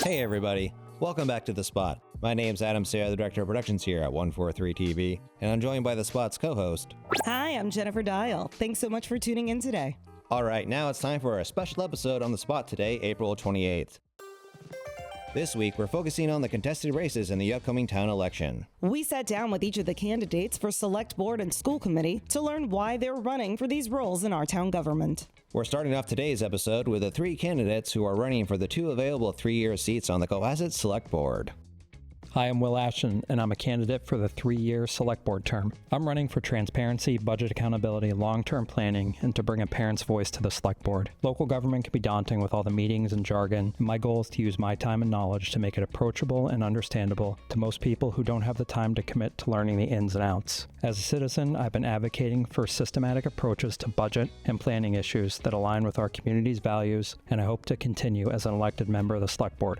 Hey everybody, welcome back to The Spot. My name's Adam Sayre, the Director of Productions here at 143 TV, and I'm joined by The Spot's co-host. Hi, I'm Jennifer Dial. Thanks so much for tuning in today. Alright, now it's time for a special episode on The Spot today, April 28th. This week, we're focusing on the contested races in the upcoming town election. We sat down with each of the candidates for Selectboard and School Committee to learn why they're running for these roles in our town government. We're starting off today's episode with the three candidates who are running for the two available three-year seats on the Cohasset Select Board. Hi, I'm Will Ashton, and I'm a candidate for the 3-year Select Board term. I'm running for transparency, budget accountability, long-term planning, and to bring a parent's voice to the Select Board. Local government can be daunting with all the meetings and jargon, and my goal is to use my time and knowledge to make it approachable and understandable to most people who don't have the time to commit to learning the ins and outs. As a citizen, I've been advocating for systematic approaches to budget and planning issues that align with our community's values, and I hope to continue as an elected member of the Select Board.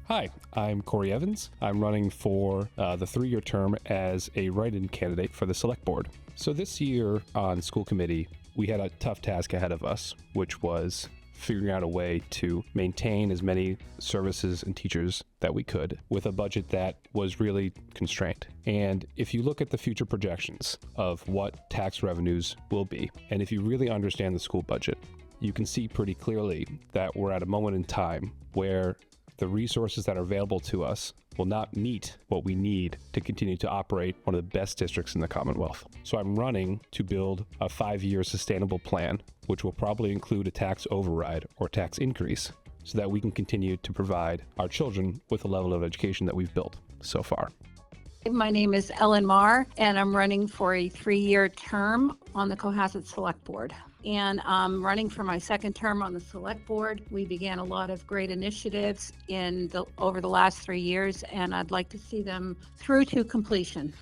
Hi, I'm Corey Evans. I'm running for the 3-year term as a write-in candidate for the Select Board. So this year on school committee, we had a tough task ahead of us, which was figuring out a way to maintain as many services and teachers that we could with a budget that was really constrained. And if you look at the future projections of what tax revenues will be, and if you really understand the school budget, you can see pretty clearly that we're at a moment in time where the resources that are available to us will not meet what we need to continue to operate one of the best districts in the Commonwealth. So I'm running to build a 5-year sustainable plan, which will probably include a tax override or tax increase, so that we can continue to provide our children with the level of education that we've built so far. My name is Ellen Marr, and I'm running for a 3-year term on the Cohasset Select Board. And I'm running for my second term on the Select Board. We began a lot of great initiatives over the last 3 years, and I'd like to see them through to completion.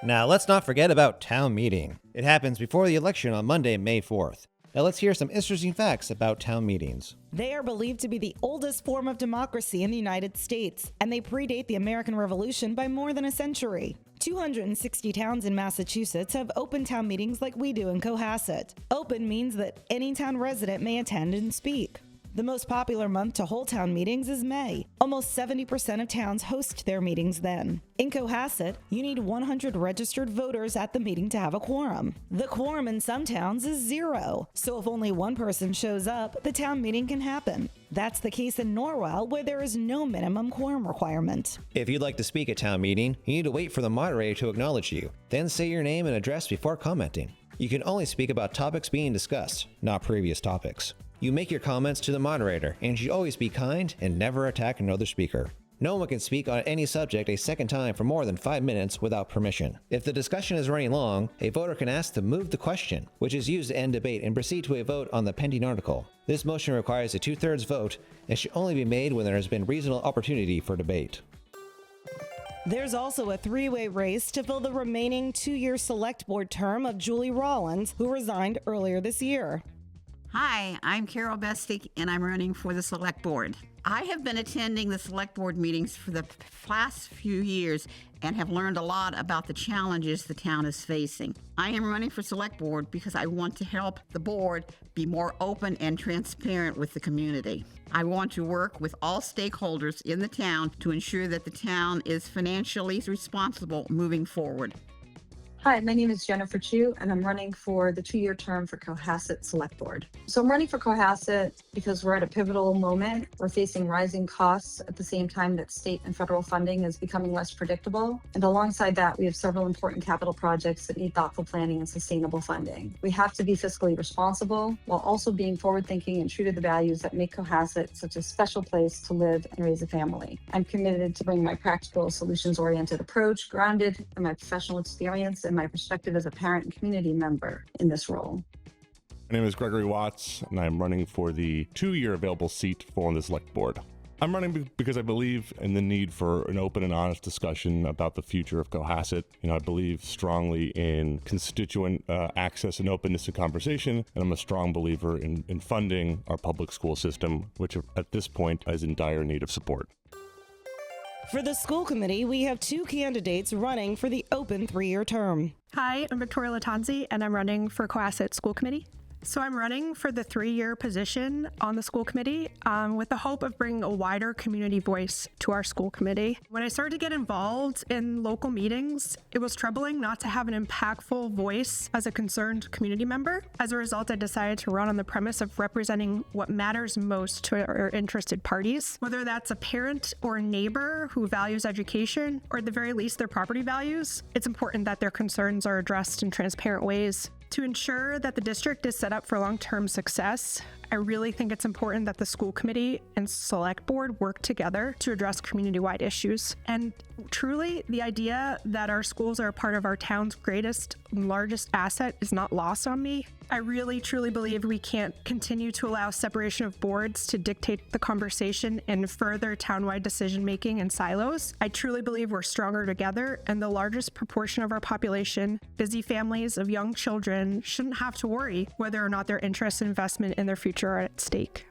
Now, let's not forget about town meeting. It happens before the election on Monday, May 4th. Now let's hear some interesting facts about town meetings. They are believed to be the oldest form of democracy in the United States, and they predate the American Revolution by more than a century. 260 towns in Massachusetts have open town meetings like we do in Cohasset. Open means that any town resident may attend and speak. The most popular month to hold town meetings is May. Almost 70% of towns host their meetings then. In Cohasset, you need 100 registered voters at the meeting to have a quorum. The quorum in some towns is 0, so if only one person shows up, the town meeting can happen. That's the case in Norwell, where there is no minimum quorum requirement. If you'd like to speak at town meeting, you need to wait for the moderator to acknowledge you. Then say your name and address before commenting. You can only speak about topics being discussed, not previous topics. You make your comments to the moderator, and should always be kind and never attack another speaker. No one can speak on any subject a second time for more than 5 minutes without permission. If the discussion is running long, a voter can ask to move the question, which is used to end debate and proceed to a vote on the pending article. This motion requires a 2/3 vote and should only be made when there has been reasonable opportunity for debate. There's also a 3-way race to fill the remaining 2-year Select Board term of Julie Rollins, who resigned earlier this year. Hi, I'm Carol Bestick, and I'm running for the Select Board. I have been attending the Select Board meetings for the past few years and have learned a lot about the challenges the town is facing. I am running for Select Board because I want to help the board be more open and transparent with the community. I want to work with all stakeholders in the town to ensure that the town is financially responsible moving forward. Hi, my name is Jennifer Chu, and I'm running for the 2-year term for Cohasset Select Board. So I'm running for Cohasset because we're at a pivotal moment. We're facing rising costs at the same time that state and federal funding is becoming less predictable. And alongside that, we have several important capital projects that need thoughtful planning and sustainable funding. We have to be fiscally responsible while also being forward-thinking and true to the values that make Cohasset such a special place to live and raise a family. I'm committed to bringing my practical, solutions-oriented approach, grounded in my professional experience and my perspective as a parent and community member in this role. My name is Gregory Watts, and I'm running for the 2-year available seat for the Select Board. I'm running because I believe in the need for an open and honest discussion about the future of Cohasset. I believe strongly in constituent access and openness to conversation, and I'm a strong believer in funding our public school system, which at this point is in dire need of support. For the school committee, we have 2 candidates running for the open 3-year term. Hi, I'm Victoria Latanzi, and I'm running for Cohasset School Committee. So I'm running for the 3-year position on the school committee with the hope of bringing a wider community voice to our school committee. When I started to get involved in local meetings, it was troubling not to have an impactful voice as a concerned community member. As a result, I decided to run on the premise of representing what matters most to our interested parties, whether that's a parent or a neighbor who values education, or at the very least their property values. It's important that their concerns are addressed in transparent ways. To ensure that the district is set up for long-term success, I really think it's important that the school committee and select board work together to address community-wide issues. And truly, the idea that our schools are a part of our town's greatest and largest asset is not lost on me. I really, truly believe we can't continue to allow separation of boards to dictate the conversation and further townwide decision-making in silos. I truly believe we're stronger together, and the largest proportion of our population, busy families of young children, shouldn't have to worry whether or not their interest and investment in their future are at stake.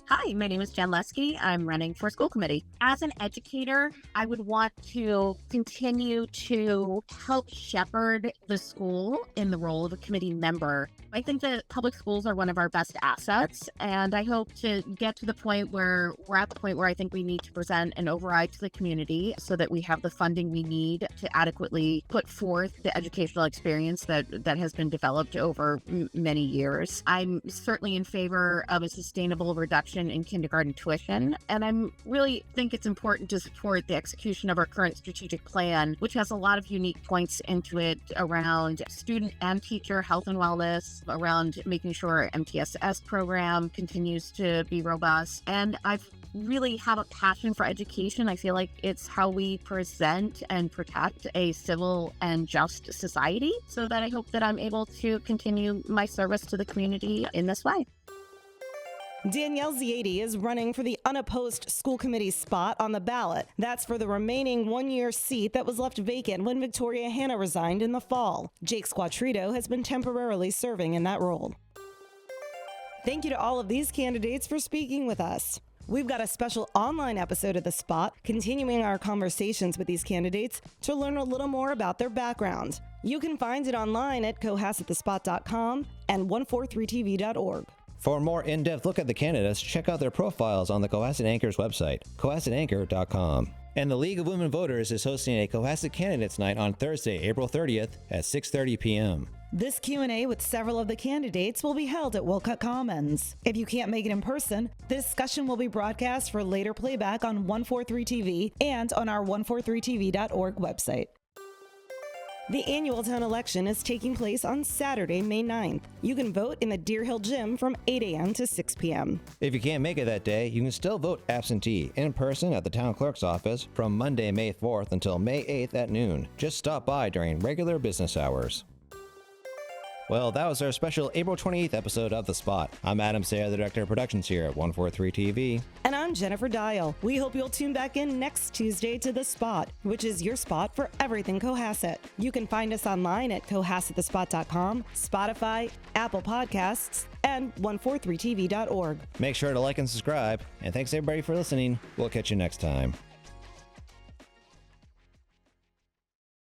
Hi, my name is Jen Lesky. I'm running for school committee. As an educator, I would want to continue to help shepherd the school in the role of a committee member. I think that public schools are one of our best assets, and I hope to get to the point where we're at the point where I think we need to present an override to the community so that we have the funding we need to adequately put forth the educational experience that has been developed over many years. I'm certainly in favor of a sustainable reduction in kindergarten tuition, and I'm really think it's important to support the execution of our current strategic plan, which has a lot of unique points into it around student and teacher health and wellness, around making sure our MTSS program continues to be robust. And I've really have a passion for education. I feel like it's how we present and protect a civil and just society, so that I hope that I'm able to continue my service to the community in this way. Danielle Ziadi is running for the unopposed school committee spot on the ballot. That's for the remaining 1-year seat that was left vacant when Victoria Hanna resigned in the fall. Jake Squattrito has been temporarily serving in that role. Thank you to all of these candidates for speaking with us. We've got a special online episode of The Spot, continuing our conversations with these candidates to learn a little more about their background. You can find it online at cohassetthespot.com and 143tv.org. For a more in-depth look at the candidates, check out their profiles on the Cohasset Anchor's website, cohassetanchor.com. And the League of Women Voters is hosting a Cohasset Candidates Night on Thursday, April 30th at 6:30 p.m. This Q&A with several of the candidates will be held at Wolcott Commons. If you can't make it in person, the discussion will be broadcast for later playback on 143TV and on our 143tv.org website. The annual town election is taking place on Saturday, May 9th. You can vote in the Deer Hill Gym from 8 a.m. to 6 p.m. If you can't make it that day, you can still vote absentee in person at the town clerk's office from Monday, May 4th until May 8th at noon. Just stop by during regular business hours. Well, that was our special April 28th episode of The Spot. I'm Adam Sayre, the Director of Productions here at 143TV. And I'm Jennifer Dial. We hope you'll tune back in next Tuesday to The Spot, which is your spot for everything Cohasset. You can find us online at cohassetthespot.com, Spotify, Apple Podcasts, and 143tv.org. Make sure to like and subscribe. And thanks everybody for listening. We'll catch you next time.